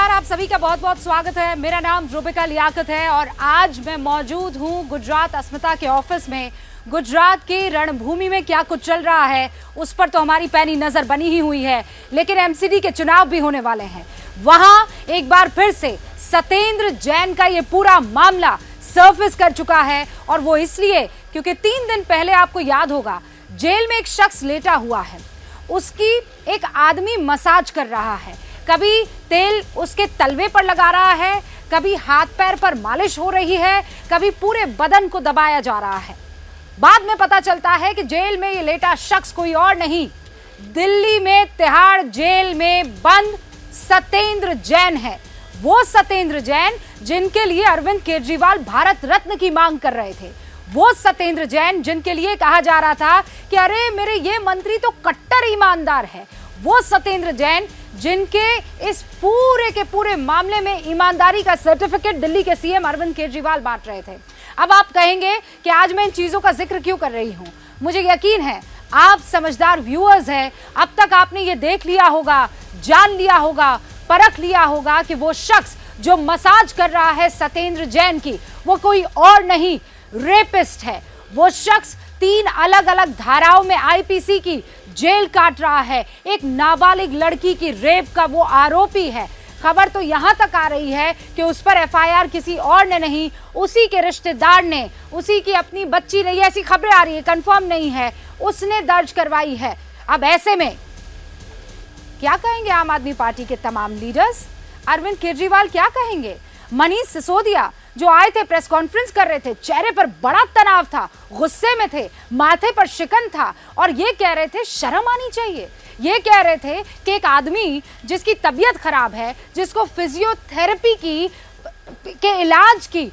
नमस्कार, आप सभी का बहुत बहुत स्वागत है। मेरा नाम रूबिका लियाकत है और आज मैं मौजूद हूं गुजरात अस्मिता के ऑफिस में। गुजरात की रणभूमि में क्या कुछ चल रहा है उस पर तो हमारी पैनी नजर बनी ही हुई है, लेकिन एमसीडी के चुनाव भी होने वाले हैं। वहां एक बार फिर से सत्येंद्र जैन का ये पूरा मामला सर्फेस कर चुका है और वो इसलिए क्योंकि 3 दिन पहले आपको याद होगा जेल में एक शख्स लेटा हुआ है, उसकी एक आदमी मसाज कर रहा है, कभी तेल उसके तलवे पर लगा रहा है, कभी हाथ पैर पर मालिश हो रही है, कभी पूरे बदन को दबाया जा रहा है। बाद में पता चलता है कि जेल में ये लेटा शख्स कोई और नहीं, दिल्ली में तिहाड़ जेल में बंद सत्येंद्र जैन है। वो सत्येंद्र जैन जिनके लिए अरविंद केजरीवाल भारत रत्न की मांग कर रहे थे, वो सत्येंद्र जैन जिनके लिए कहा जा रहा था कि अरे मेरे ये मंत्री तो कट्टर ईमानदार है, वो सत्येंद्र जैन जिनके इस पूरे के पूरे मामले में ईमानदारी का सर्टिफिकेट दिल्ली के सीएम अरविंद केजरीवाल बांट रहे थे। अब आप कहेंगे कि आज मैं इन चीजों का जिक्र क्यों कर रही हूं। मुझे यकीन है आप समझदार व्यूअर्स हैं, अब तक आपने ये देख लिया होगा, जान लिया होगा, परख लिया होगा कि वो शख्स जो मसाज कर रहा है सत्येंद्र जैन की, वो कोई और नहीं, रेपिस्ट है। वो शख्स 3 अलग अलग धाराओं में आईपीसी की जेल काट रहा है। एक नाबालिग लड़की की रेप का वो आरोपी है। खबर तो यहां तक आ रही है कि उस पर एफआईआर किसी और ने नहीं, उसी के रिश्तेदार ने, उसी की अपनी बच्ची ने, ऐसी खबरें आ रही है, कंफर्म नहीं है, उसने दर्ज करवाई है। अब ऐसे में क्या कहेंगे आम आदमी पार्टी के तमाम लीडर्स? अरविंद केजरीवाल क्या कहेंगे? मनीष सिसोदिया जो आए थे, प्रेस कॉन्फ्रेंस कर रहे थे, चेहरे पर बड़ा तनाव था, गुस्से में थे, माथे पर शिकन था और ये कह रहे थे शर्म आनी चाहिए। ये कह रहे थे कि एक आदमी जिसकी तबीयत खराब है, जिसको फिजियोथेरेपी के इलाज की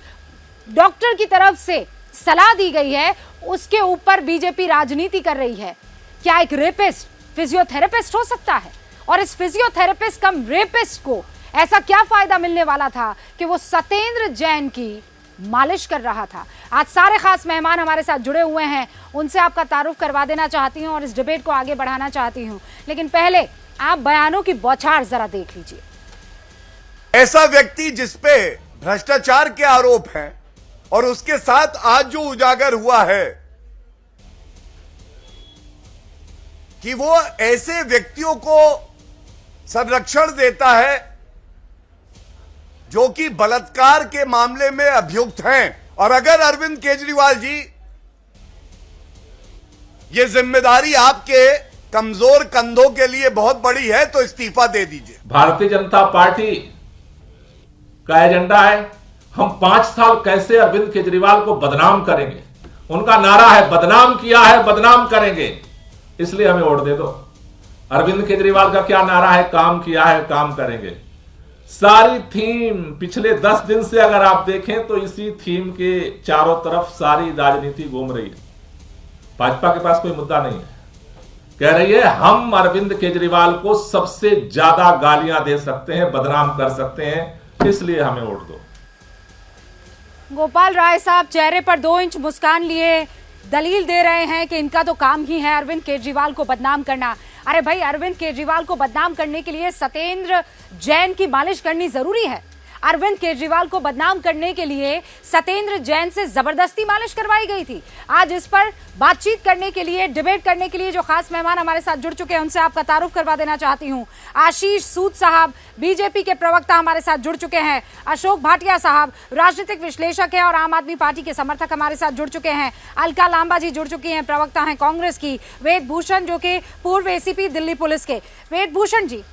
डॉक्टर की तरफ से सलाह दी गई है, उसके ऊपर बीजेपी राजनीति कर रही है। क्या एक रेपिस्ट फिजियोथेरेपिस्ट हो सकता है? और इस फिजियोथेरेपिस्ट कम रेपिस्ट को ऐसा क्या फायदा मिलने वाला था कि वो सत्येंद्र जैन की मालिश कर रहा था? आज सारे खास मेहमान हमारे साथ जुड़े हुए हैं, उनसे आपका तारुफ करवा देना चाहती हूं और इस डिबेट को आगे बढ़ाना चाहती हूं, लेकिन पहले आप बयानों की बौछार जरा देख लीजिए। ऐसा व्यक्ति जिसपे भ्रष्टाचार के आरोप हैं और उसके साथ आज जो उजागर हुआ है कि वो ऐसे व्यक्तियों को संरक्षण देता है जो कि बलात्कार के मामले में अभियुक्त हैं। और अगर अरविंद केजरीवाल जी ये जिम्मेदारी आपके कमजोर कंधों के लिए बहुत बड़ी है तो इस्तीफा दे दीजिए। भारतीय जनता पार्टी का एजेंडा है हम 5 साल कैसे अरविंद केजरीवाल को बदनाम करेंगे। उनका नारा है बदनाम किया है बदनाम करेंगे, इसलिए हमें वोट दे दो। अरविंद केजरीवाल का क्या नारा है? काम किया है काम करेंगे। सारी थीम पिछले 10 दिन से अगर आप देखें तो इसी थीम के चारों तरफ सारी राजनीति घूम रही है। भाजपा के पास कोई मुद्दा नहीं है, कह रही है हम अरविंद केजरीवाल को सबसे ज्यादा गालियां दे सकते हैं, बदनाम कर सकते हैं, इसलिए हमें वोट दो। गोपाल राय साहब चेहरे पर 2 इंच मुस्कान लिए दलील दे रहे हैं कि इनका तो काम ही है अरविंद केजरीवाल को बदनाम करना। अरे भाई, अरविंद केजरीवाल को बदनाम करने के लिए सत्येंद्र जैन की मालिश करनी जरूरी है? अरविंद केजरीवाल को बदनाम करने के लिए सत्येंद्र जैन से जबरदस्ती मालिश करवाई गई थी। आज इस पर बातचीत करने के लिए, डिबेट करने के लिए जो खास मेहमान हमारे साथ जुड़ चुके हैं उनसे आपका तारुफ करवा देना चाहती हूं। आशीष सूद साहब बीजेपी के प्रवक्ता हमारे साथ जुड़ चुके हैं। अशोक भाटिया साहब राजनीतिक विश्लेषक हैं और आम आदमी पार्टी के समर्थक हमारे साथ जुड़ चुके हैं। अलका लांबा जी जुड़ चुकी हैं, प्रवक्ता हैं कांग्रेस की। वेद भूषण जो कि पूर्व एसीपी दिल्ली पुलिस के। वेद भूषण जी,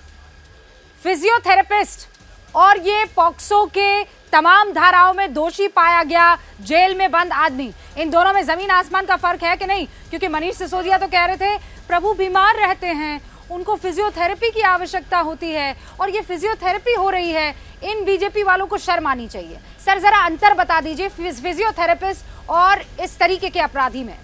फिजियोथेरेपिस्ट और ये पॉक्सो के तमाम धाराओं में दोषी पाया गया जेल में बंद आदमी, इन दोनों में जमीन आसमान का फर्क है कि नहीं? क्योंकि मनीष सिसोदिया तो कह रहे थे प्रभु बीमार रहते हैं, उनको फिजियोथेरेपी की आवश्यकता होती है और ये फिजियोथेरेपी हो रही है, इन बीजेपी वालों को शर्म आनी चाहिए। सर जरा अंतर बता दीजिए फिजियोथेरेपिस्ट और इस तरीके के अपराधी में।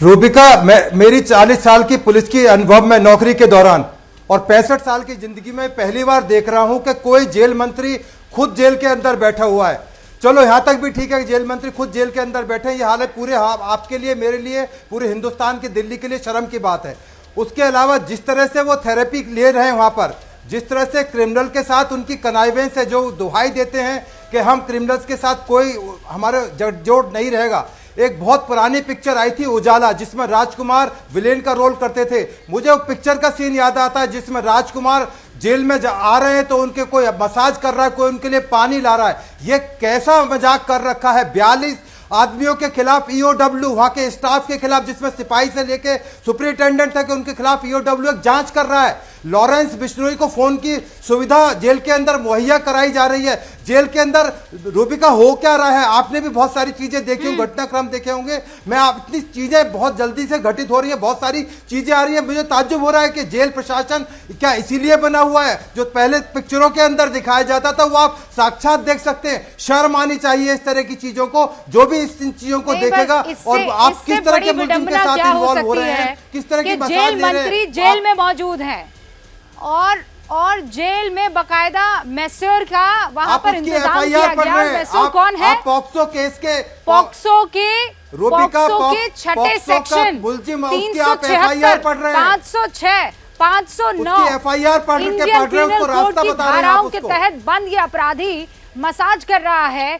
रूबिका, मेरी 40 साल की पुलिस की अनुभव में नौकरी के दौरान और 65 साल की जिंदगी में पहली बार देख रहा हूं कि कोई जेल मंत्री खुद जेल के अंदर बैठा हुआ है। चलो यहां तक भी ठीक है कि जेल मंत्री खुद जेल के अंदर बैठे हैं, ये हालत पूरे आपके लिए, मेरे लिए, पूरे हिंदुस्तान की, दिल्ली के लिए शर्म की बात है। उसके अलावा जिस तरह से वो थेरेपी ले रहे हैं वहां पर, जिस तरह से क्रिमिनल के साथ उनकी कनाइवेंस है, जो दुहाई देते हैं कि हम क्रिमिनल्स के साथ कोई हमारा जड़जोड़ नहीं रहेगा। एक बहुत पुरानी पिक्चर आई थी उजाला, जिसमें राजकुमार विलेन का रोल करते थे। मुझे वो पिक्चर का सीन याद आता है जिसमें राजकुमार जेल में आ रहे हैं तो उनके कोई मसाज कर रहा है, कोई उनके लिए पानी ला रहा है। ये कैसा मजाक कर रखा है। 42 आदमियों के खिलाफ ईओडब्ल्यू, वहां के स्टाफ के खिलाफ, जिसमें सिपाही से लेके सुपरिटेंडेंट तक उनके खिलाफ ईओडब्ल्यू एक जांच कर रहा है। लॉरेंस बिश्नोई को फोन की सुविधा जेल के अंदर मुहैया कराई जा रही है। जेल के अंदर रूबिका हो क्या रहा है, आपने भी बहुत सारी चीजें देखी होंगी, घटनाक्रम देखे होंगे। मैं आप इतनी चीजें बहुत जल्दी से घटित हो रही है, बहुत सारी चीजें आ रही है। मुझे ताज्जुब हो रहा है कि जेल प्रशासन क्या इसीलिए बना हुआ है? जो पहले पिक्चरों के अंदर दिखाया जाता था वो आप साक्षात देख सकते हैं। शर्म आनी चाहिए इस तरह की चीजों को, जो भी इन चीजों को देखेगा। और आप किस तरह के मुल्जिम के साथ इन्वॉल्व हो रहे हैं, किस तरह की जेल मंत्री जेल में मौजूद है और जेल में बकायदा मैस्योर का वहां पर इंतजाम किया गया। मैस्योर कौन है? पॉक्सो केस के पॉक्सो के रूबिका के छठे सेक्शन 376, 506, 509 एफआईआर पढ़ के इंडियन पढ़ रहे हैं, उसको पीनल रास्ता कोड की बता रहे हैं आप धाराओं के उसको। तहत बंद ये अपराधी मसाज कर रहा है।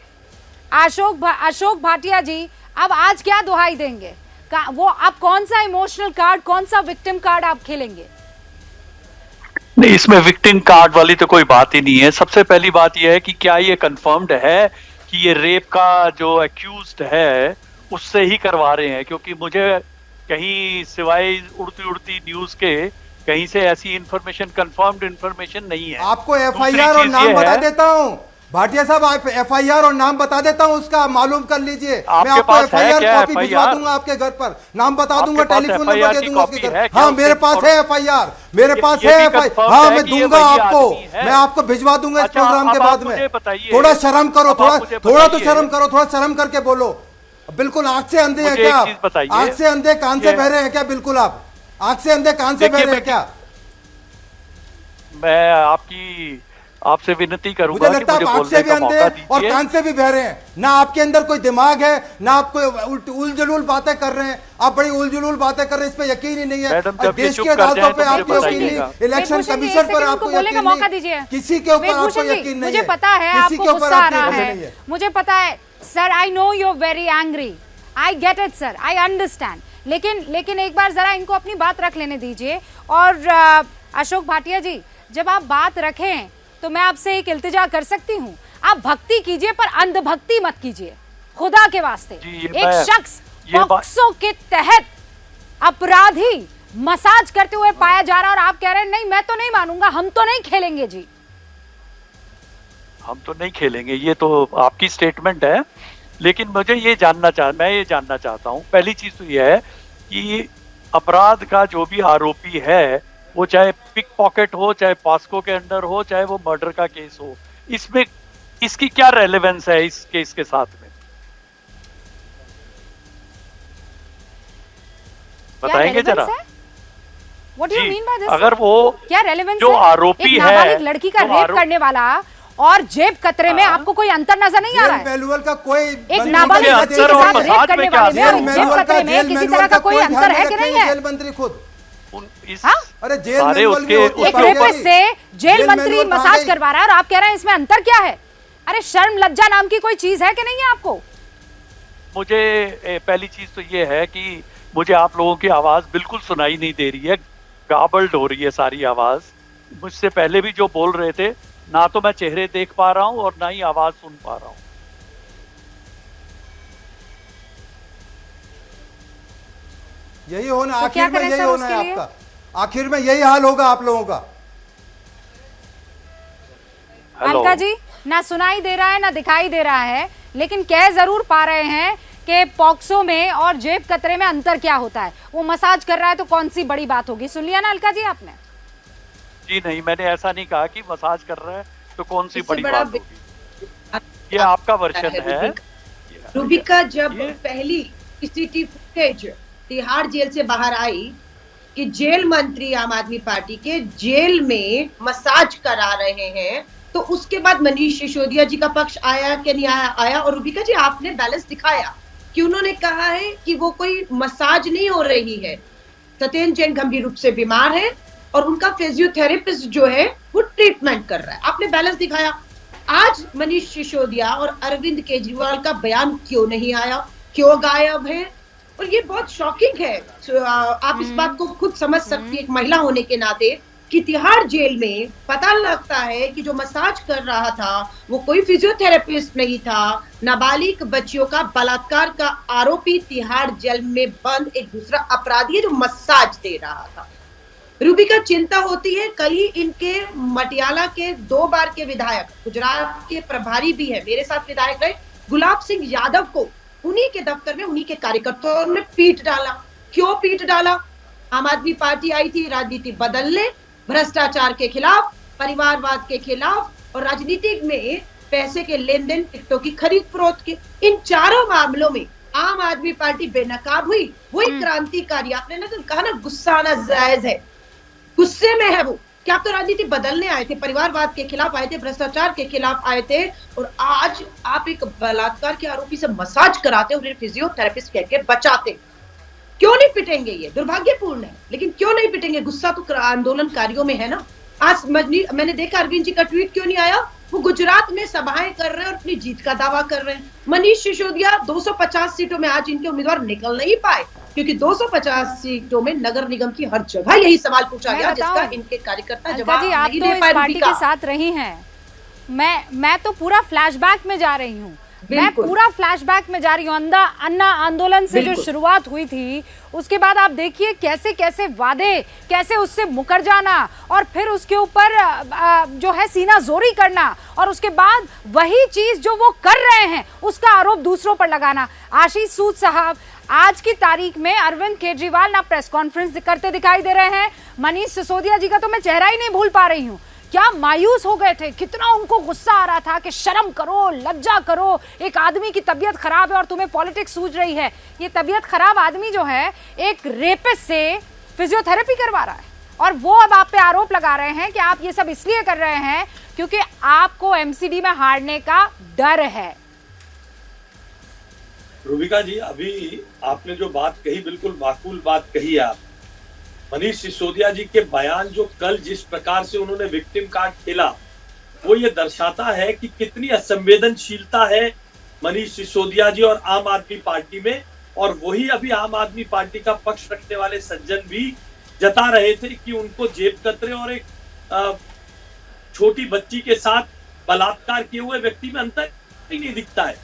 अशोक भाटिया जी, अब आज क्या दुहाई देंगे? वो आप कौन सा इमोशनल कार्ड, कौन सा विक्टिम कार्ड आप खेलेंगे? नहीं, इसमें विक्टिम कार्ड वाली तो कोई बात ही नहीं है। सबसे पहली बात यह है कि क्या ये कंफर्म्ड है कि ये रेप का जो एक्यूज्ड है उससे ही करवा रहे हैं, क्योंकि मुझे कहीं सिवाय उड़ती उड़ती न्यूज के कहीं से ऐसी इंफॉर्मेशन, कंफर्म्ड इंफॉर्मेशन नहीं है। आपको एफआईआर और नाम बता देता हूं भाटिया साहब, आप एफआईआर और नाम बता देता हूं, उसका मालूम कर लीजिए। मैं आपको एफआईआर कॉपी भिजवा दूंगा आपके घर पर, नाम बता दूंगा, टेलीफोन नंबर दे दूंगा उसके घर। हाँ, मेरे पास है एफआईआर, मेरे पास है एफआईआर। हाँ, मैं दूंगा आपको, मैं आपको भिजवा दूंगा इस प्रोग्राम के बाद में। थोड़ा शर्म करो, थोड़ा तो शर्म करो, थोड़ा शर्म करके बोलो। बिल्कुल आंख से अंधे हैं क्या आप? आंख से अंधे कान से बहरे हैं क्या? बिल्कुल आप आंख से अंधे कान से बहरे हैं क्या? मैं आपसे विनती करूंगा, मुझे लगता है आप आंख से भी अंधे और कान से भी बहरे हैं। ना आपके अंदर कोई दिमाग है, ना आप कोई उलझुल बातें कर रहे हैं। आप बड़ी उलझुल बातें कर रहे हैं, इस पे यकीन ही नहीं है। देश के अदालतों पे आपको यकीन नहीं, इलेक्शन कमीशन पर आपको यकीन नहीं, किसी के ऊपर आपको यकीन नहीं है। मुझे पता है आपको गुस्सा आ रहा है, मुझे पता है sir. I know you are very angry, I get it sir, I understand. लेकिन एक बार जरा इनको अपनी बात रख लेने दीजिए। और अशोक भाटिया जी, जब आप बात रखें तो मैं आपसे एक इल्तिजा कर सकती हूँ, आप भक्ति कीजिए पर अंधभक्ति मत कीजिए, खुदा के वास्ते। एक शख्स पॉक्सो के तहत अपराधी मसाज करते हुए पाया जा रहा है और आप कह रहे हैं नहीं, मैं तो नहीं मानूंगा, हम तो नहीं खेलेंगे जी। हम तो नहीं खेलेंगे, ये तो आपकी स्टेटमेंट है। लेकिन मैं ये जानना चाहता हूँ, पहली चीज तो यह है कि अपराध का जो भी आरोपी है, वो चाहे पिक पॉकेट हो, चाहे पॉस्को के अंडर हो, चाहे वो मर्डर का केस हो, इसमें इसकी क्या रेलेवेंस है इस केस के साथ में? बताएंगे जरा? What do you mean by this? अगर वो क्या रेलेवेंस जो है? आरोपी एक है, नाबालिग लड़की का रेप करने वाला और जेब कतरे में आपको कोई अंतर नजर नहीं आ रहा है? मैनुअल का कोई एक नाबालिग बच्ची के साथ रेप करने वाले में और जेब कतरे में किसी तरह का कोई अंतर है कि नहीं है? जेल मंत्री खुद अरे जेल मैनुअल में एक रेपिस्ट से जेल मंत्री मसाज करवा रहा है और आप कह रहे हैं इसमें अंतर क्या है? अरे शर्म लज्जा नाम की कोई चीज है कि नहीं है आपको? मुझे पहली चीज तो ये है कि मुझे आप लोगों की आवाज बिल्कुल सुनाई नहीं दे रही है, गाबल्ड हो रही है सारी आवाज। मुझसे पहले भी जो बोल रहे थे, ना तो मैं चेहरे देख पा रहा हूं और ना ही आवाज सुन पा रहा हूं। यही होना, तो आखिर में यही होना है आपका, आखिर में यही हाल होगा आप लोगों का। अलका जी, ना सुनाई दे रहा है ना दिखाई दे रहा है, लेकिन कह जरूर पा रहे हैं कि पॉक्सो में और जेब कतरे में अंतर क्या होता है। वो मसाज कर रहा है तो कौन सी बड़ी बात होगी? सुन लिया ना अलका जी आपने? जी नहीं, मैंने ऐसा नहीं कहा कि मसाज कर रहा है तो कौन सी बड़ी बात होगी। ये आपका वर्जन है। रूबिका जब पहली सीसीटीवी फुटेज तिहाड़ जेल से बाहर आई कि जेल मंत्री आम आदमी पार्टी के जेल में मसाज करा रहे हैं, तो उसके बाद मनीष सिसोदिया जी का पक्ष आया कि नहीं आया? और रूबिका जी, आपने बैलेंस दिखाया कि उन्होंने कहा है कि वो कोई मसाज नहीं हो रही है, सत्येंद्र जैन गंभीर रूप से बीमार है और उनका फिजियोथेरेपिस्ट जो है वो ट्रीटमेंट कर रहा है। आपने बैलेंस दिखाया। आज मनीष सिसोदिया और अरविंद केजरीवाल का बयान क्यों नहीं आया, क्यों गायब है? और ये बहुत शॉकिंग है। आप इस बात को खुद समझ सकती है एक महिला होने के नाते कि तिहाड़ जेल में पता लगता है कि जो मसाज कर रहा था वो कोई फिजियोथेरेपिस्ट नहीं था, नाबालिग बच्चियों का बलात्कार का आरोपी तिहाड़ जेल में बंद एक दूसरा अपराधी है जो मसाज दे रहा था। रूबी का चिंता होती है। कल ही इनके मटियाला के 2 बार के विधायक, गुजरात के प्रभारी भी है, मेरे साथ विधायक रहे, गुलाब सिंह यादव को उन्हीं के दफ्तर में उन्हीं के कार्यकर्ताओं ने पीट डाला। क्यों पीट डाला? आम आदमी पार्टी आई थी राजनीति बदलने, भ्रष्टाचार के खिलाफ, परिवारवाद के खिलाफ और राजनीति में पैसे के लेन देन, टिकटों की खरीद फरोख्त के, इन चारों मामलों में आम आदमी पार्टी बेनकाब हुई। वही क्रांतिकारी, आपने ना तो कहा ना गुस्सा आना जायज है, गुस्से में है वो। क्या आप तो राजनीति बदलने आए थे, परिवारवाद के खिलाफ आए थे, भ्रष्टाचार के खिलाफ आए थे, और आज आप एक बलात्कार के आरोपी से मसाज कराते, उन्हें फिजियोथेरेपिस्ट कह के बचाते। क्यों नहीं पिटेंगे? ये दुर्भाग्यपूर्ण है, लेकिन क्यों नहीं पिटेंगे? गुस्सा तो आंदोलनकारियों में है ना। आज मैंने देखा अरविंद जी का ट्वीट क्यों नहीं आया? वो गुजरात में सभाएं कर रहे हैं और अपनी जीत का दावा कर रहे हैं। मनीष सिसोदिया 250 सीटों में आज इनके उम्मीदवार निकल नहीं पाए क्योंकि 250 सीटों में नगर निगम की हर जगह यही सवाल पूछा गया जिसका इनके कार्यकर्ता जवाब नहीं दे पाए। पार्टी के साथ रही हैं, मैं तो पूरा फ्लैशबैक में जा रही हूँ। मैं पूरा फ्लैशबैक में जा रही हूँ। अन्ना आंदोलन से जो शुरुआत हुई थी उसके बाद आप देखिए कैसे कैसे वादे, कैसे उससे मुकर जाना और फिर उसके ऊपर जो है सीना जोरी करना और उसके बाद वही चीज जो वो कर रहे हैं उसका आरोप दूसरों पर लगाना। आशीष सूद साहब, आज की तारीख में अरविंद केजरीवाल ना प्रेस कॉन्फ्रेंस करते दिखाई दे रहे हैं। मनीष सिसोदिया जी का तो मैं चेहरा ही नहीं भूल पा रही हूँ। क्या मायूस हो गए थे, कितना उनको गुस्सा आ रहा था कि शर्म करो, लज्जा करो, एक आदमी की तबीयत खराब है और तुम्हें पॉलिटिक्स सूझ रही है। ये तबीयत खराब आदमी जो है एक रेपिस्ट से फिजियोथेरेपी करवा रहा है और वो अब आप पे आरोप लगा रहे हैं कि आप ये सब इसलिए कर रहे हैं क्योंकि आपको एमसीडी में हारने का डर है। रूबिका जी, अभी आपने जो बात कही बिल्कुल माकूल बात कही है। आप मनीष सिसोदिया जी के बयान जो कल जिस प्रकार से उन्होंने विक्टिम कार्ड खेला वो ये दर्शाता है कि कितनी असंवेदनशीलता है मनीष सिसोदिया जी और आम आदमी पार्टी में। और वही अभी आम आदमी पार्टी का पक्ष रखने वाले सज्जन भी जता रहे थे कि उनको जेब कतरे और एक छोटी बच्ची के साथ बलात्कार किए हुए व्यक्ति में अंतर ही नहीं दिखता है।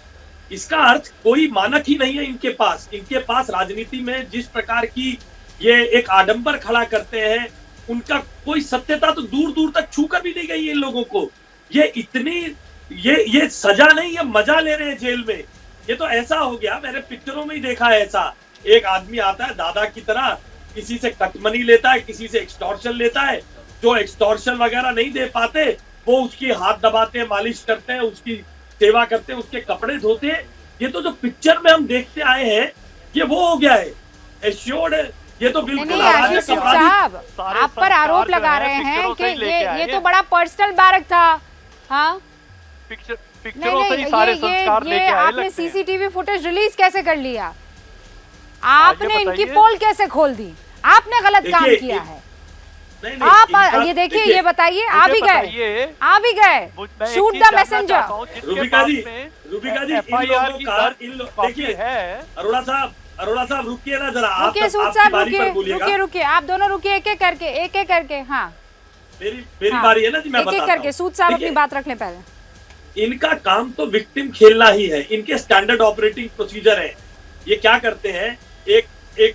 इसका अर्थ कोई मानक ही नहीं है इनके पास। इनके पास राजनीति में जिस प्रकार की ये एक आडंबर खड़ा करते हैं, उनका कोई सत्यता तो दूर दूर तक छूकर भी नहीं गई इन लोगों को। ये इतनी ये सजा नहीं, ये मजा ले रहे हैं जेल में। ये तो ऐसा हो गया, मैंने पिक्चरों में ही देखा है ऐसा। एक आदमी आता है दादा की तरह, किसी से कटमनी लेता है, किसी से एक्सटॉर्शन लेता है। जो एक्सटॉर्शन वगैरह नहीं दे पाते वो उसकी हाथ दबाते हैं, मालिश करते हैं, उसकी सेवा करते हैं, उसके कपड़े धोते हैं। ये तो जो पिक्चर में हम देखते आए हैं ये वो हो गया है। एश्योर्ड ये तो बिल्कुल आशीष साहब आप पर आरोप लगा रहे हैं कि ये तो बड़ा पर्सनल बैरक था। हाँ, पिक्चरों से ही सारे संस्कार लेके आए। आपने सीसीटीवी फुटेज रिलीज कैसे कर लिया? आपने इनकी पोल कैसे खोल दी? आपने गलत काम किया है। आप ये देखिए, ये बताइए, आ भी गए, शूट द मैसेंजर। रूबिका जी देखिए, अरोड़ा साहब रुकिए ना जरा। रुकिए सूद साहब, रुकिए, आप दोनों रुकिए, एक एक करके। हाँ, मेरी बारी है ना जी, मैं एक एक करके। सूद साहब अपनी बात रख लें पहले। इनका काम तो विक्टिम खेलना ही है। इनके स्टैंडर्ड ऑपरेटिंग प्रोसीजर है। ये क्या करते हैं, एक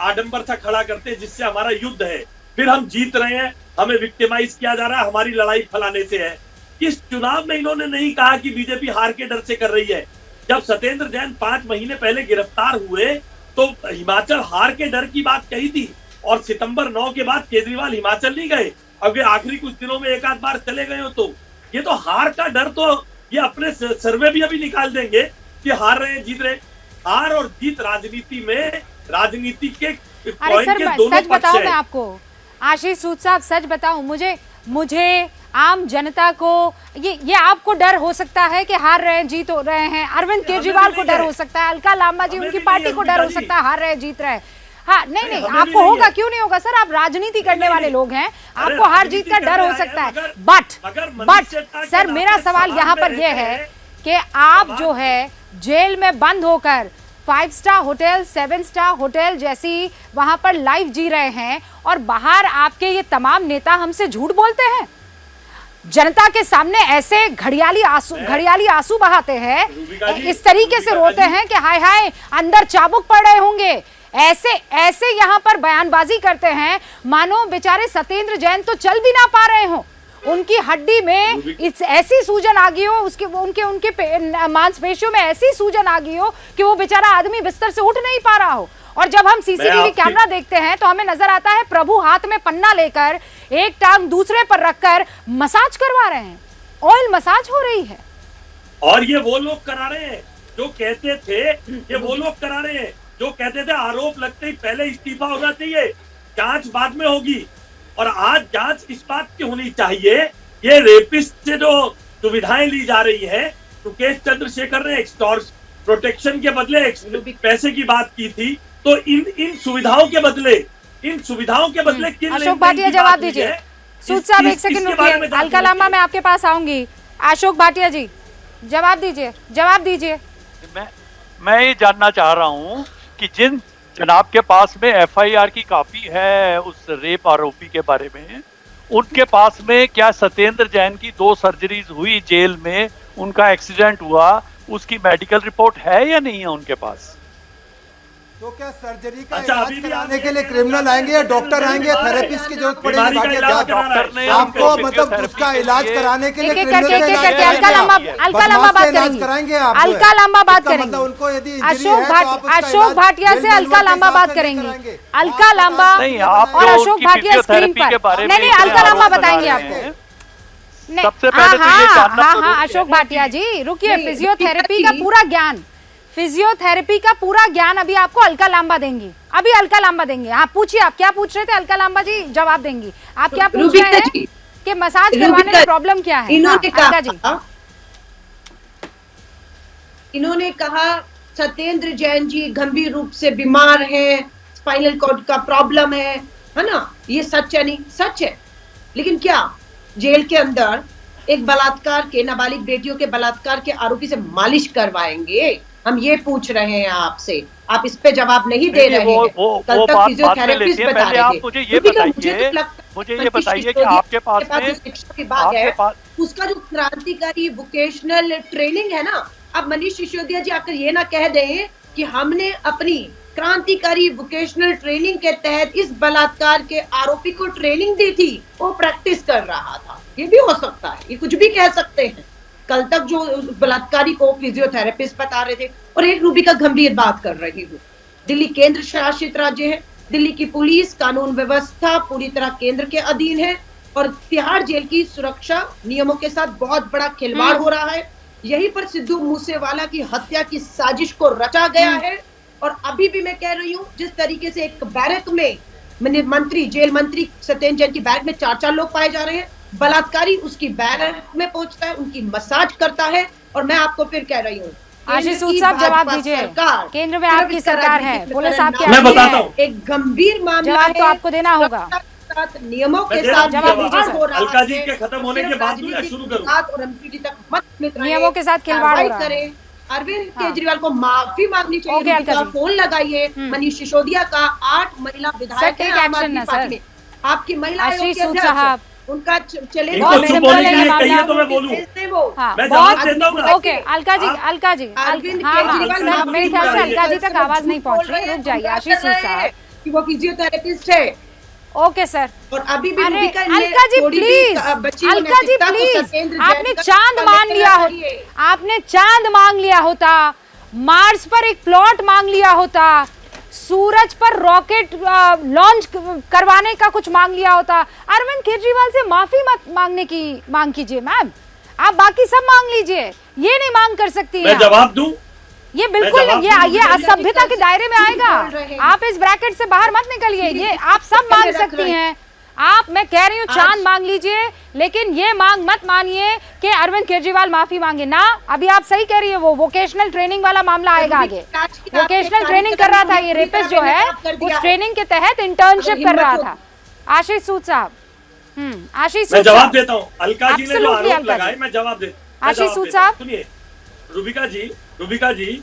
आडंबर सा खड़ा करते हैं जिससे हमारा युद्ध है, फिर हम जीत रहे हैं, हमें विक्टिमाइज किया जा रहा है, हमारी लड़ाई फलाने से है। इस चुनाव में इन्होंने नहीं कहा कि बीजेपी हार के डर से कर रही है। जब सत्येंद्र जैन 5 महीने पहले गिरफ्तार हुए तो हिमाचल हार के डर की बात कही थी और सितंबर 9 के बाद केजरीवाल हिमाचल नहीं गए। अगर आखिरी कुछ दिनों में एक आध बार चले गए हो तो ये तो हार का डर, तो ये अपने सर्वे भी अभी निकाल देंगे कि हार रहे हैं जीत रहे। हार और जीत राजनीति में, राजनीति के कॉइन के दोनों सच बताओ, मैं आपको आशीष सूद साहब सच बताऊं, मुझे आम जनता को ये आपको डर हो सकता है कि हार रहे हैं जीत हो रहे हैं, अरविंद केजरीवाल को डर हो सकता है, अलका लांबा जी उनकी पार्टी को डर हो सकता है हार रहे जीत रहे। हाँ नहीं हमें नहीं, भी आपको नहीं होगा, है। क्यों नहीं होगा सर, आप राजनीति करने वाले लोग हैं, अरे आपको हार राजनीति जीत का कर डर हो रहा है, सकता है, मगर बट मनीष शेट्टा के सर मेरा नाते सवाल यहाँ पर में यह रहते है हैं। कि आप जो है जेल में बंद होकर 5 स्टार होटल, 7 स्टार होटल जैसी वहां पर लाइफ जी रहे हैं, और बाहर आपके ये तमाम नेता हमसे झूठ बोलते हैं, जनता के सामने ऐसे घड़ियाली आंसू बहाते हैं, रूबिका जी, इस तरीके से रोते हैं कि हाय हाय अंदर चाबुक पड़ रहे होंगे, ऐसे यहाँ पर बयानबाजी करते हैं मानो बेचारे सत्येंद्र जैन तो चल भी ना पा रहे हो, उनकी हड्डी में ऐसी सूजन आ गई हो, उनके मांसपेशियों में ऐसी सूजन आ गई हो कि वो बेचारा आदमी बिस्तर से उठ नहीं पा रहा हो। और जब हम सीसीटीवी कैमरा देखते हैं तो हमें नजर आता है प्रभु हाथ में पन्ना लेकर एक टांग दूसरे पर रखकर मसाज करवा रहे हैं, ऑयल मसाज हो रही है। और ये वो लोग करा रहे हैं जो कहते थे, ये वो लोग करा रहे हैं जो कहते थे आरोप लगते ही पहले इस्तीफा होना चाहिए, जांच बाद में होगी। और आज जांच इस बात की होनी चाहिए, ये रेपिस्ट से जो सुविधाएं ली जा रही है, मुकेश चंद्रशेखर ने प्रोटेक्शन के बदले पैसे की बात की थी, तो इन सुविधाओं के बदले किन अशोक भाटिया जवाब दीजिए। सूद साहब एक सेकंड रुकिए, अलका लांबा मैं आपके पास आऊंगी। अशोक भाटिया जी जवाब दीजिए। मैं ये जानना चाह रहा हूँ कि जिन जनाब के पास में एफआईआर की कॉपी है उस रेप आरोपी के बारे में, उनके पास में क्या सत्येंद्र जैन की 2 सर्जरीज हुई जेल में, उनका एक्सीडेंट हुआ, उसकी मेडिकल रिपोर्ट है या नहीं है उनके पास? तो क्या सर्जरी का अच्छा, इलाज अभी भी कराने आप के लिए क्रिमिनल आएंगे या डॉक्टर आएंगे? थेरेपिस्ट की जरूरत पड़ेगी बीमारी का भाटिया इलाज साहब? डॉक्टर ने आपको उनको मतलब फिजियोथेरेपी उसका के इलाज लिए कराने के लिए एक-एक क्रिमिनल करके का इलाज अलका लांबा बदमाश बात का इलाज करेंगी। कराएंगे आप जो है। अलका लांबा बात इसका करेंगी। मतलब उनको यदि इंजरी अशोक है तो आप उसका अशोक इलाज भाटिया से जेल अलका मेनुअल के लांबा हिसाब बात से नहीं करेंगी। कराएंगे। अलका लांबा नहीं, आप और तो अशोक उनकी भाटिया स्क्रीन फिजियोथेरेपी के पर बारे में नहीं इतने अलका लांबा आरोप बताएंगे लगा आपको। रहे हैं। नहीं, सबसे पहले तो ये जानना हाँ जरूरी है। अशोक भाटिया जी रुकिए, नहीं, फिजियोथेरेपी का जी। पूरा ज्ञान, फिजियोथेरेपी का पूरा ज्ञान अभी आपको अलका लांबा देंगी, अभी अलका लांबा देंगे। आप पूछिए, आप क्या पूछ रहे थे? अलका लांबा जी जवाब देंगी। आप क्या पूछ रूबिका रहे हैं जी, कि मसाज करवाने रूबिका में प्रॉब्लम क्या है? इन्होंने हाँ, अलका जी इन्होंने कहा सत्येंद्र जैन जी गंभीर रूप से बीमार हैं, स्पाइनल कॉर्ड का प्रॉब्लम है ना? ये सच है? नहीं सच है, लेकिन क्या जेल के अंदर एक बलात्कार के, नाबालिग बेटियों के बलात्कार के आरोपी से मालिश करवाएंगे? हम ये पूछ रहे हैं आपसे, आप इस पे जवाब नहीं दे रहे हैं। कल तक फिजियोथेरेपिस्ट बता पहले रहे आप थे। मुझे ये बताइए कि आपके पास में शिक्षा विभाग है, उसका जो क्रांतिकारी वोकेशनल ट्रेनिंग है ना, अब मनीष सिसोदिया जी आकर ये ना कह दें कि हमने अपनी क्रांतिकारी वोकेशनल ट्रेनिंग के तहत इस बलात्कार के आरोपी को ट्रेनिंग दी थी, वो प्रैक्टिस कर रहा था। ये भी हो सकता है, ये कुछ भी कह सकते हैं। कल तक जो बलात्कारी को फिजियोथेरेपिस्ट बता रहे थे। और एक रूबिका गंभीर बात कर रही हूँ, दिल्ली केंद्र शासित राज्य है, दिल्ली की पुलिस कानून व्यवस्था पूरी तरह केंद्र के अधीन है, और तिहाड़ जेल की सुरक्षा नियमों के साथ बहुत बड़ा खिलवाड़ हो रहा है। यहीं पर सिद्धू मूसेवाला की हत्या की साजिश को रचा गया है। और अभी भी मैं कह रही हूँ, जिस तरीके से एक बैरक में मंत्री, जेल मंत्री सत्येंद्र जैन की बैरक में 4-4 लोग पाए जा रहे हैं, बलात्कारी उसकी बैरक में पहुंचता है, उनकी मसाज करता है। और मैं आपको फिर कह रही हूँ, आशीष सूद साहब जवाब दीजिए, केंद्र में आपकी सरकार है, पुलिस आपके मैं आगे बताता है। हूँ। एक गंभीर मामला जवाब तो है, आपको देना होगा। नियमों के मैं दे रहा साथ हूं जवाब दीजिए खिलवाड़ सर। हो रहा अलका जी है। के खत्म होने के बाद मैं शुरू करूं। और एमपीडी तक मत सीमित रहे, नियमों के साथ खिलवाड़ हो कार्रवाई रहा है। करें। अरविंद केजरीवाल को माफी मांगनी चाहिए। ओके, अलका रूबिका, जी। फोन लगाइए मनीष सिसोदिया का। 8 महिला विधायक टेक हैं आम एक्शन आदमी ना, पार्टी सर। में। आपकी महिला आयोग आशीष के सूद अध्यक्ष, साहब। उनका चले इनको बहुत चुप सिंपल होने है के ये लिए मामला। कहिए तो मैं बोलूं। वो हाँ, मैं बहुत जवाब देता हूं ना। ओके अलका जी, अलका जी, अरविंद हाँ हाँ केजरीवाल सर, माफी मेरे ख्याल से मांग रहे अलका जी हैं। तक आवाज नहीं पहुंच रही है, रुक जाइए आशीष सूद साहब। कि वो फिजियोथेरेपिस्ट है। Okay sir. और अभी भी अरे रूबिका ने अलका जी थोड़ी भी प्लीज, बची हुई अलका जी नैतिकता को प्लीज, सत्येंद्र जैन आपने का चांद लेकर मांग लिया आइए। होता, आपने चांद मांग लिया होता, मार्स पर एक प्लॉट मांग लिया होता, सूरज पर रॉकेट लॉन्च करवाने का कुछ मांग लिया होता। अरविंद केजरीवाल से माफी मत मांगने की मांग कीजिए मैम, आप बाकी सब मांग लीजिए, ये नहीं मांग कर सकती मैं हैं। जवाब दूं। ये बिल्कुल जवाब ये दूं, ये असभ्यता के दायरे में बोल रहे आएगा। हैं। आप इस ब्रैकेट से बाहर मत निकलिए, ये आप सब मांग सकती हैं, मैं कह रही हूँ चांद मांग लीजिए, लेकिन ये मांग मत मानिए कि अरविंद केजरीवाल माफी मांगे ना। अभी आप सही कह रही है, वो वोकेशनल ट्रेनिंग वाला मामला आएगा आगे। वोकेशनल ट्रेनिंग कर रहा था ये रेपिस्ट जो है, उस ट्रेनिंग के तहत इंटर्नशिप कर रहा था। आशीष सूद साहब, आशीष सूद, मैं जवाब देता हूँ। अलका जी ने जो Absolutely, आरोप लगाए, मैं जवाब देता हूँ। आशीष सूद साहब, सुनिए, रूबिका जी,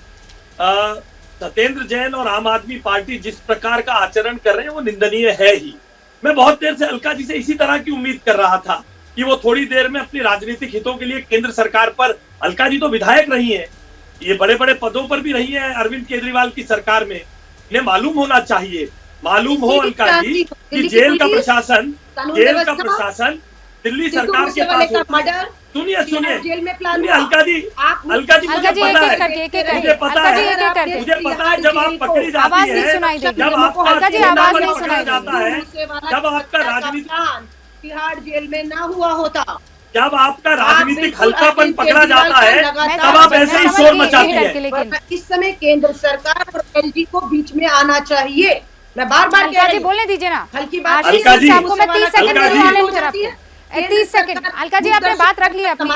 सत्येंद्र जैन और आम आदमी पार्टी जिस प्रकार का आचरण कर रहे हैं वो निंदनीय है ही। मैं बहुत देर से अलका जी से इसी तरह की उम्मीद कर रहा था कि वो थोड़ी देर में अपनी राजनीतिक हितों के लिए केंद्र सरकार पर, अलका जी तो विधायक रही हैं, ये बड़े बड़े पदों पर भी रही हैं अरविंद केजरीवाल की सरकार में, इन्हें मालूम होना चाहिए, मालूम हो अलका जी कि जेल का प्रशासन दिल्ली सरकार के पास होता है। सुनिए जेल में प्लान, अलका जी मुझे पता है जब आप पकड़ी जाती है, जब आपका राजनीतिक तिहाड़ जेल में ना हुआ होता, जब आपका राजनीतिक हल्कापन पकड़ा जाता है, तब आप ऐसे ही शोर मचाती है। इस समय केंद्र सरकार और एलजी को बीच में आना चाहिए। मैं बार बार कह रही हूं, बोलने दीजिए ना। हल्की बात, अलका जी, आपको मैं 30 सेकंड दे रही हूं, 30 सेकंड। अलका जी आपने बात रख ली अपनी,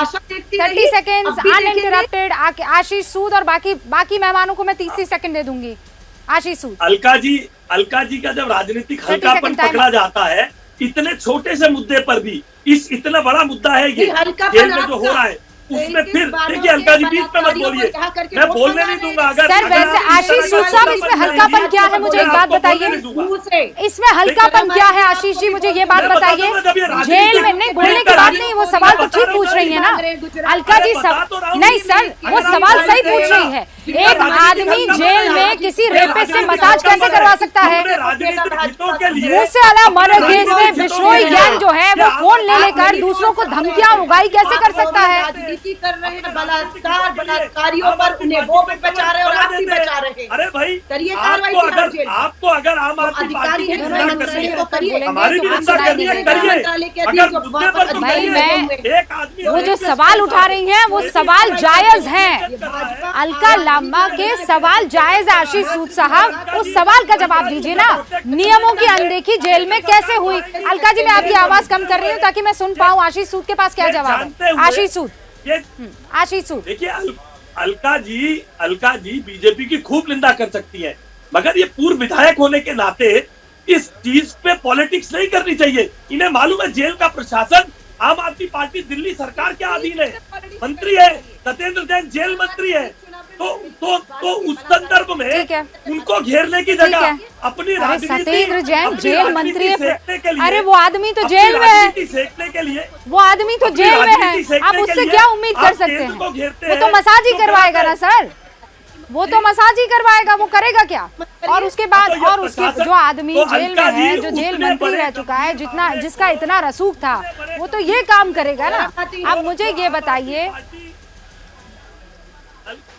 30 सेकंड्स अनइंटरप्टेड। आशीष सूद और बाकी मेहमानों को मैं 30 सेकंड दे दूंगी। आशीष सूद, अलका जी का जब राजनीतिक हल्कापन पकड़ा जाता है, इतने छोटे से मुद्दे पर भी, इतना बड़ा मुद्दा है ये जेल में जो हो रहा है, उसमें फिर देखिए अलका जी बीच में मत बोलिए, मैं बोलने नहीं दूंगा। अगर सर वैसे आशीष सूद साहब, इसमें हल्कापन क्या है, मुझे एक बात बताइए, इसमें हल्कापन क्या है? आशीष जी मुझे ये बात बताइए, जेल में नहीं बोलने की बात नहीं, वो सवाल तो ठीक पूछ रही है ना अलका जी। नहीं सर, वो सवाल सही पूछ रही है। एक आदमी जेल में किसी रेपिस्ट से मसाज कैसे करवा सकता है? मुंह से अला मर्डर केस में बिश्नोई गैंग जो है वो फोन ले लेकर दूसरों को धमकियां उगाई कैसे कर सकता है? राजनीति कर रहे हैं, बलात्कारियों पर उन्हें वो भी बचा रहे और आप भी बचा रहे हैं। अरे भाई, करिए कार्रवाई। आपको अगर आम आदमी पार्टी की निंदा करनी है तो करिए, हमारी भी निंदा करनी है करिए। भाई मैं, वो जो सवाल उठा रही हैं वो सवाल जायज हैं। अलका लांबा के सवाल जायज है। आशीष सूद साहब, उस सवाल का जवाब दीजिए ना। नियमों की अनदेखी जेल में कैसे हुई? अलका जी मैं आपकी आवाज कम कर रही हूँ ताकि मैं सुन पाऊँ। आशीष सूद के पास क्या जवाब है? आशीष सूद, देखिए अलका जी बीजेपी की खूब निंदा कर सकती है, मगर ये पूर्व विधायक होने के नाते इस चीज पे पॉलिटिक्स नहीं करनी चाहिए। इन्हें मालूम है जेल का प्रशासन आम आदमी पार्टी दिल्ली सरकार के अधीन है, मंत्री है सत्येंद्र जैन, जेल मंत्री है, तो उस संदर्भ में उनको घेरने की जगह अपनी सत्येंद्र जैन जेल मंत्री है। अरे वो आदमी तो जेल में है, सेकने के लिए वो आदमी तो जेल में है, आप उससे क्या उम्मीद कर सकते हैं? वो तो मसाज ही करवाएगा ना सर, वो तो मसाज ही करवाएगा, वो करेगा क्या? और उसके बाद उसके जो आदमी जेल में है, जो जेल मंत्री रह चुका है, जिसका इतना रसूख था, वो तो ये काम करेगा ना। अब मुझे ये बताइए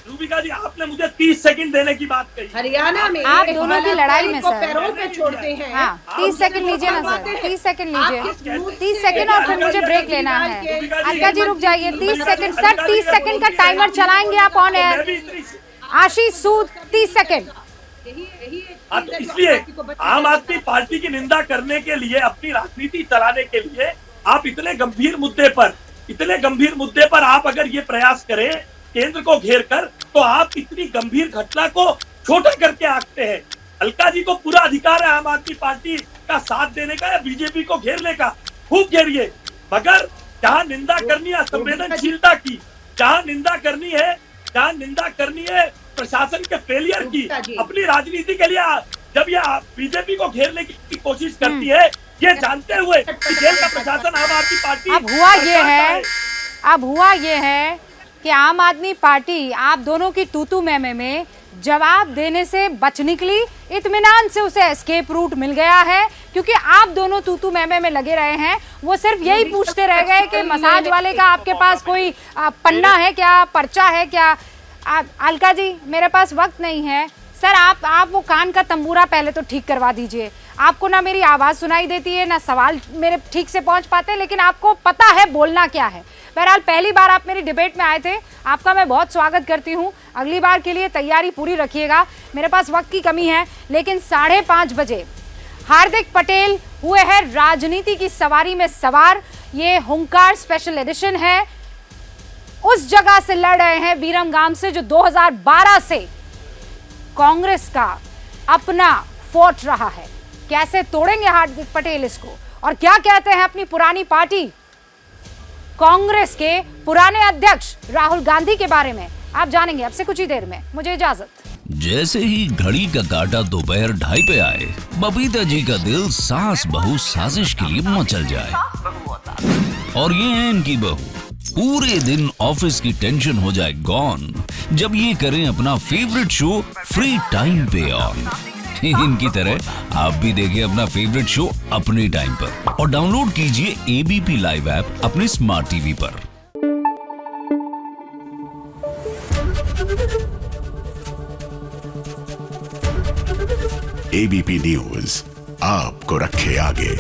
रूबिका जी, आपने मुझे 30 सेकंड देने की बात कही। हरियाणा में आप दोनों की लड़ाई में सर पैरों पे छोड़ते हैं। हाँ, 30 सेकंड लीजिए ना सर, 30 सेकंड लीजिए, 30 सेकंड और फिर मुझे ब्रेक लेना है। अलका जी रुक जाइए, 30 सेकंड सर, 30 सेकंड का टाइमर चलाएंगे आप on air. Ashish Sood 30 second. इसलिए आम आदमी पार्टी की निंदा करने के लिए, अपनी राजनीति चलाने के लिए आप इतने गंभीर मुद्दे पर आप अगर ये प्रयास करें केंद्र को घेर कर, तो आप इतनी गंभीर घटना को छोटा करके आंकते हैं। अलका जी को पूरा अधिकार है आम आदमी पार्टी का साथ देने का या बीजेपी को घेरने का, खूब घेरिए, मगर जहां निंदा करनी है संवेदनशीलता की, जहां निंदा करनी है प्रशासन के फेलियर की, अपनी राजनीति के लिए जब ये बीजेपी को घेरने की कोशिश करती है, ये जानते हुए कि जेल का प्रशासन आम आदमी पार्टी। अब हुआ ये है कि आम आदमी पार्टी आप दोनों की तूतू मैमे में जवाब देने से बच निकली, इत्मीनान से उसे एस्केप रूट मिल गया है, क्योंकि आप दोनों तूतू मैमे में लगे रहे हैं। वो सिर्फ यही पूछते रह गए कि मसाज वाले का आपके पास कोई पन्ना है क्या, पर्चा है क्या? अलका जी मेरे पास वक्त नहीं है सर, आप वो कान का तंबूरा पहले तो ठीक करवा दीजिए। आपको ना मेरी आवाज़ सुनाई देती है, ना सवाल मेरे ठीक से पहुंच पाते, लेकिन आपको पता है बोलना क्या है। बहरहाल पहली बार आप मेरी डिबेट में आए थे, आपका मैं बहुत स्वागत करती हूं। अगली बार के लिए तैयारी पूरी रखिएगा, मेरे पास वक्त की कमी है। लेकिन 5:30 बजे हार्दिक पटेल हुए हैं राजनीति की सवारी में सवार। ये हुंकार स्पेशल एडिशन है। उस जगह से लड़ रहे हैं बीरमगाम से, जो 2012 से कांग्रेस का अपना फोर्ट रहा है। कैसे तोड़ेंगे हार्दिक पटेल इसको, और क्या कहते हैं अपनी पुरानी पार्टी कांग्रेस के पुराने अध्यक्ष राहुल गांधी के बारे में, आप जानेंगे अब से कुछ ही देर में। मुझे इजाजत। जैसे ही घड़ी का काटा दोपहर 2:30 पे आए, बबीता जी का दिल सास बहू साजिश के लिए मचल जाए। और ये है इनकी बहू, पूरे दिन ऑफिस की टेंशन हो जाए गॉन जब ये करें अपना फेवरेट शो फ्री टाइम पे ऑन। इनकी तरह आप भी देखिए अपना फेवरेट शो अपने टाइम पर और डाउनलोड कीजिए एबीपी लाइव ऐप अपने स्मार्ट टीवी पर। एबीपी न्यूज आपको रखे आगे।